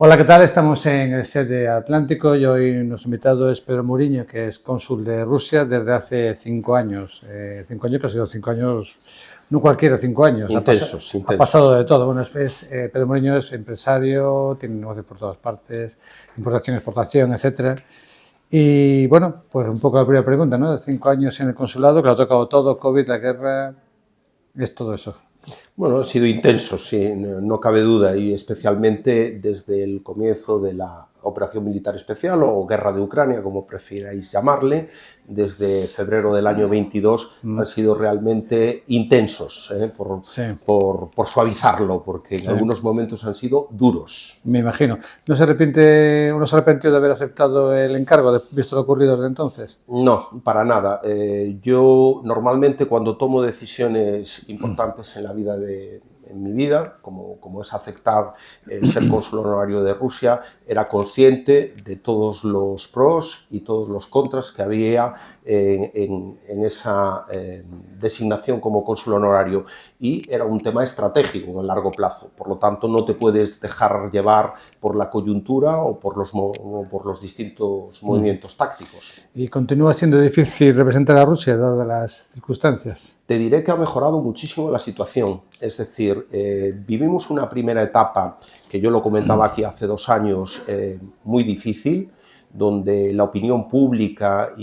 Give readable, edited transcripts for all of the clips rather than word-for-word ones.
Hola, ¿qué tal? Estamos en el set de Atlántico y hoy nuestro invitado es Pedro Muriño, que es cónsul de Rusia desde hace 5 años. 5 años que han sido 5 años, no cualquiera, 5 años. Intensos. Ha pasado de todo. Bueno, Pedro Muriño es empresario, tiene negocios por todas partes, importación, exportación, etcétera. Y bueno, pues un poco la primera pregunta, ¿no? 5 años en el consulado, que lo ha tocado todo, COVID, la guerra, es todo eso. Bueno, han sido intensos, sí, no cabe duda, y especialmente desde el comienzo de la operación militar especial o guerra de Ucrania, como prefierais llamarle, desde febrero del año 22 han sido realmente intensos, por suavizarlo, porque en algunos momentos han sido duros. Me imagino. ¿No se arrepiente, uno se arrepintió de haber aceptado el encargo, visto lo ocurrido desde entonces? No, para nada. Yo normalmente cuando tomo decisiones importantes en la vida en mi vida, como es aceptar ser cónsul honorario de Rusia, era consciente de todos los pros y todos los contras que había en esa designación como cónsul honorario, y era un tema estratégico en el largo plazo. Por lo tanto, no te puedes dejar llevar por la coyuntura o por los distintos movimientos tácticos. ¿Y continúa siendo difícil representar a Rusia, dadas las circunstancias? Te diré que ha mejorado muchísimo la situación. Es decir, vivimos una primera etapa, que yo lo comentaba aquí hace 2 años, muy difícil, donde la opinión pública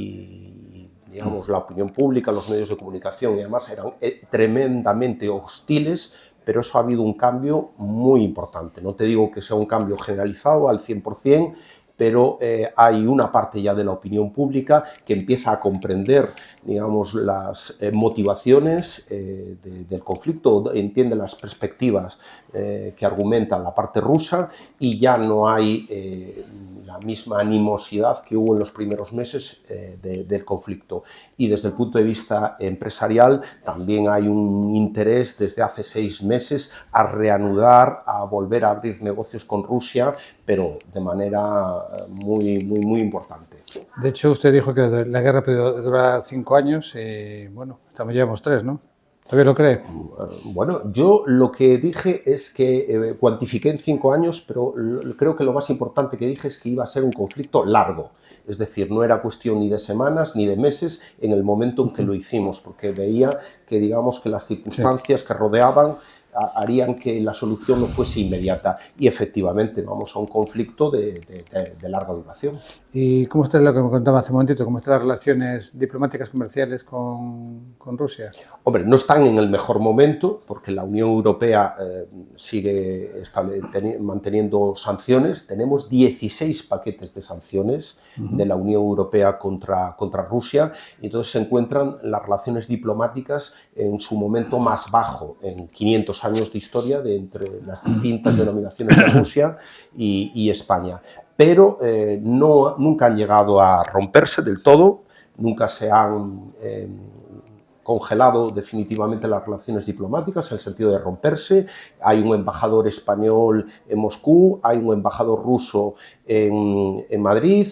los medios de comunicación y además eran tremendamente hostiles, pero eso ha habido un cambio muy importante. No te digo que sea un cambio generalizado al 100%, pero hay una parte ya de la opinión pública que empieza a comprender, digamos, las motivaciones del conflicto, entiende las perspectivas que argumenta la parte rusa, y ya no hay la misma animosidad que hubo en los primeros meses del conflicto. Y desde el punto de vista empresarial también hay un interés desde hace 6 meses a reanudar, a volver a abrir negocios con Rusia, pero de manera muy importante. De hecho, usted dijo que la guerra puede durar 5 años bueno, llevamos 3, ¿no? ¿Todavía lo cree? Bueno, yo lo que dije es que cuantifiqué en 5 años, pero creo que lo más importante que dije es que iba a ser un conflicto largo. Es decir, no era cuestión ni de semanas ni de meses en el momento en que lo hicimos, porque veía que, digamos, que las circunstancias que rodeaban harían que la solución no fuese inmediata, y efectivamente vamos a un conflicto de larga duración. ¿Y cómo está lo que me contaba hace un momentito? ¿Cómo están las relaciones diplomáticas comerciales con Rusia? Hombre, no están en el mejor momento, porque la Unión Europea sigue manteniendo sanciones. Tenemos 16 paquetes de sanciones de la Unión Europea contra Rusia, y entonces se encuentran las relaciones diplomáticas en su momento más bajo en 500 años de historia entre las distintas denominaciones de Rusia y España. Pero nunca han llegado a romperse del todo, nunca se han congelado definitivamente las relaciones diplomáticas en el sentido de romperse. Hay un embajador español en Moscú, hay un embajador ruso en Madrid,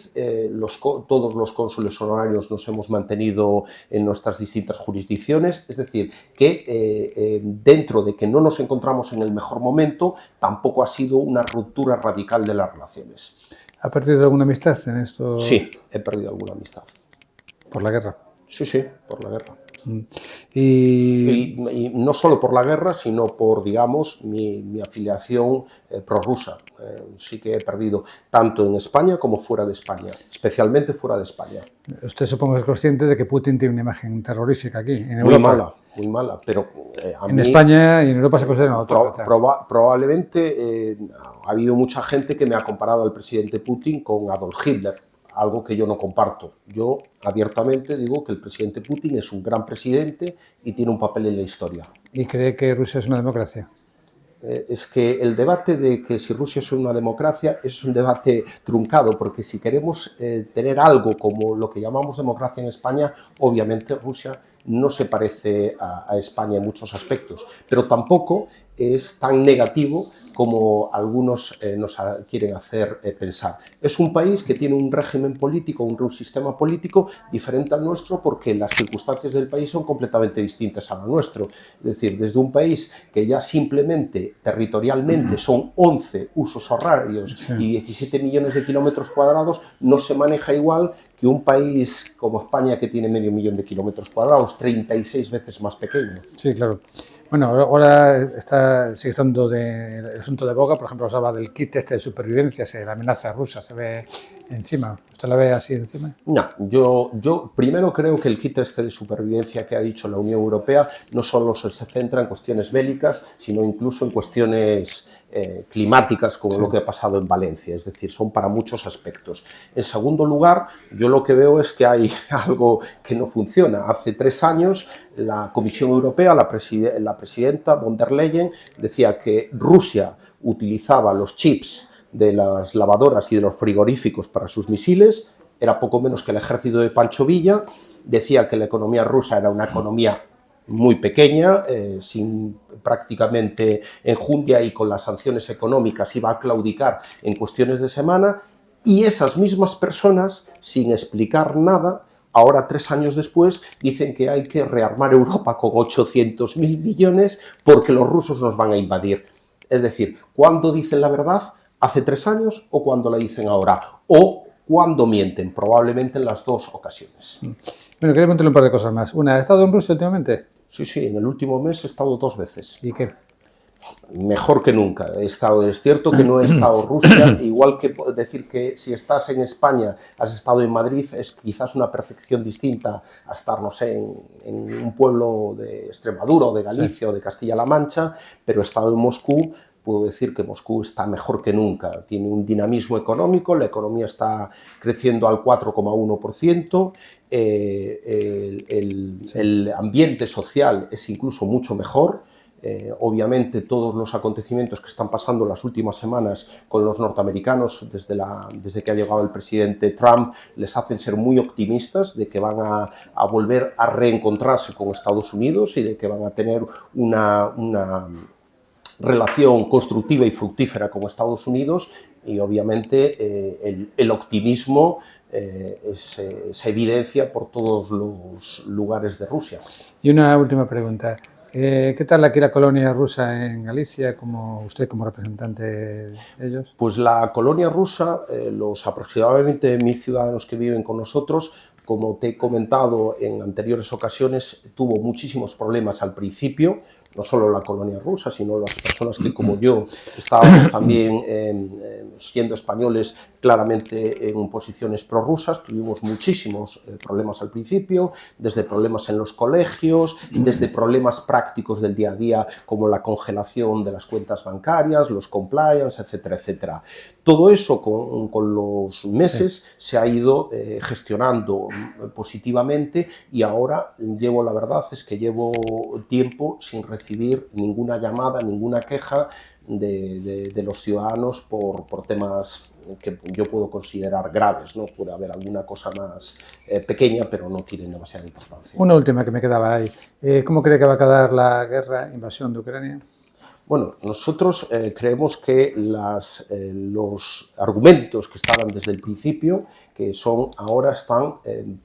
todos los cónsules honorarios nos hemos mantenido en nuestras distintas jurisdicciones. Es decir, que dentro de que no nos encontramos en el mejor momento, tampoco ha sido una ruptura radical de las relaciones. ¿Ha perdido alguna amistad en esto? Sí, he perdido alguna amistad. ¿Por la guerra? Sí, por la guerra. Y no solo por la guerra, sino por, digamos, mi afiliación prorrusa. Sí que he perdido tanto en España como fuera de España, especialmente fuera de España. Usted, supongo, es consciente de que Putin tiene una imagen terrorífica aquí, en Europa. Muy mala, pero en España y en Europa se considera otra. Probablemente ha habido mucha gente que me ha comparado al presidente Putin con Adolf Hitler, algo que yo no comparto. Yo abiertamente digo que el presidente Putin es un gran presidente y tiene un papel en la historia. ¿Y cree que Rusia es una democracia? Es que el debate de que si Rusia es una democracia es un debate truncado, porque si queremos tener algo como lo que llamamos democracia en España, obviamente Rusia no se parece a España en muchos aspectos, pero tampoco es tan negativo como algunos nos quieren hacer pensar. Es un país que tiene un régimen político, un sistema político diferente al nuestro porque las circunstancias del país son completamente distintas a lo nuestro. Es decir, desde un país que ya simplemente territorialmente son 11 usos horarios y 17 millones de kilómetros cuadrados, no se maneja igual que un país como España que tiene medio millón de kilómetros cuadrados, 36 veces más pequeño. Sí, claro. Bueno, ahora sigue estando el asunto de boga, por ejemplo, os habla del kit este de supervivencia, la amenaza rusa se ve encima. ¿Usted la ve así encima? No, yo primero creo que el kit este de supervivencia que ha dicho la Unión Europea no solo se centra en cuestiones bélicas, sino incluso en cuestiones climáticas, como lo que ha pasado en Valencia, es decir, son para muchos aspectos. En segundo lugar, yo lo que veo es que hay algo que no funciona. Hace 3 años la Comisión Europea, la presidenta von der Leyen, decía que Rusia utilizaba los chips de las lavadoras y de los frigoríficos para sus misiles, era poco menos que el ejército de Pancho Villa, decía que la economía rusa era una economía muy pequeña, sin prácticamente enjundia y con las sanciones económicas iba a claudicar en cuestiones de semana, y esas mismas personas, sin explicar nada, ahora 3 años después dicen que hay que rearmar Europa con 800.000 millones porque los rusos nos van a invadir. Es decir, ¿cuándo dicen la verdad? ¿Hace 3 años o cuando la dicen ahora? ¿O cuando mienten? Probablemente en las 2 ocasiones. Bueno, quería preguntarle un par de cosas más. Una, ¿ha estado en Rusia últimamente? Sí, en el último mes he estado 2 veces. ¿Y qué? Mejor que nunca. Es cierto que no he estado en Rusia, igual que decir que si estás en España, has estado en Madrid, es quizás una percepción distinta a estar, no sé, en un pueblo de Extremadura o de Galicia o de Castilla-La Mancha, pero he estado en Moscú. Puedo decir que Moscú está mejor que nunca, tiene un dinamismo económico, la economía está creciendo al 4,1%, el ambiente social es incluso mucho mejor. Obviamente todos los acontecimientos que están pasando en las últimas semanas con los norteamericanos desde que ha llegado el presidente Trump les hacen ser muy optimistas de que van a volver a reencontrarse con Estados Unidos y de que van a tener una relación constructiva y fructífera con Estados Unidos, y obviamente el optimismo se evidencia por todos los lugares de Rusia. Y una última pregunta. ¿Qué tal aquí la colonia rusa en Galicia, usted como representante de ellos? Pues la colonia rusa, los aproximadamente 1.000 ciudadanos que viven con nosotros, como te he comentado en anteriores ocasiones, tuvo muchísimos problemas al principio, no solo la colonia rusa, sino las personas que, como yo, estábamos también siendo españoles claramente en posiciones prorrusas. Tuvimos muchísimos problemas al principio, desde problemas en los colegios, desde problemas prácticos del día a día, como la congelación de las cuentas bancarias, los compliance, etcétera, etcétera. Todo eso con los meses se ha ido gestionando positivamente, y ahora la verdad es que llevo tiempo sin recibir ninguna llamada, ninguna queja de los ciudadanos por temas que yo puedo considerar graves, ¿no? Puede haber alguna cosa más pequeña, pero no tienen demasiada importancia. Una última que me quedaba ahí. ¿Cómo cree que va a quedar la invasión de Ucrania? Bueno, nosotros creemos que los argumentos que estaban desde el principio, que ahora están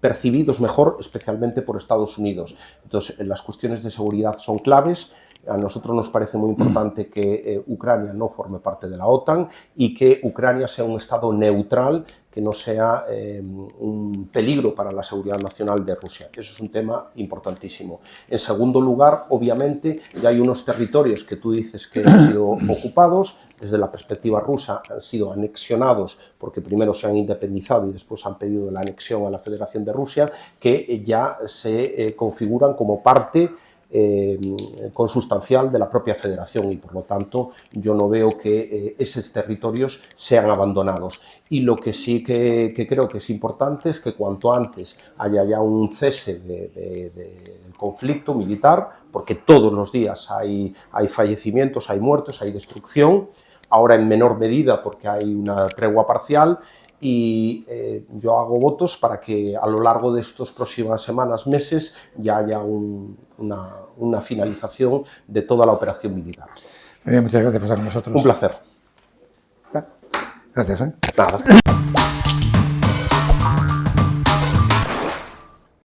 percibidos mejor, especialmente por Estados Unidos. Entonces, las cuestiones de seguridad son claves. A nosotros nos parece muy importante que Ucrania no forme parte de la OTAN y que Ucrania sea un estado neutral, que no sea un peligro para la seguridad nacional de Rusia. Eso es un tema importantísimo. En segundo lugar, obviamente, ya hay unos territorios que tú dices que han sido ocupados. Desde la perspectiva rusa han sido anexionados porque primero se han independizado y después han pedido la anexión a la Federación de Rusia, que ya se configuran como parte consustancial de la propia federación, y por lo tanto yo no veo que esos territorios sean abandonados. Y lo que sí que creo que es importante es que cuanto antes haya ya un cese del conflicto militar, porque todos los días hay fallecimientos, hay muertos, hay destrucción, ahora en menor medida porque hay una tregua parcial. Y yo hago votos para que a lo largo de estas próximas semanas, meses, ya haya una finalización de toda la operación militar. Muchas gracias por estar con nosotros. Un placer. Gracias. Nada.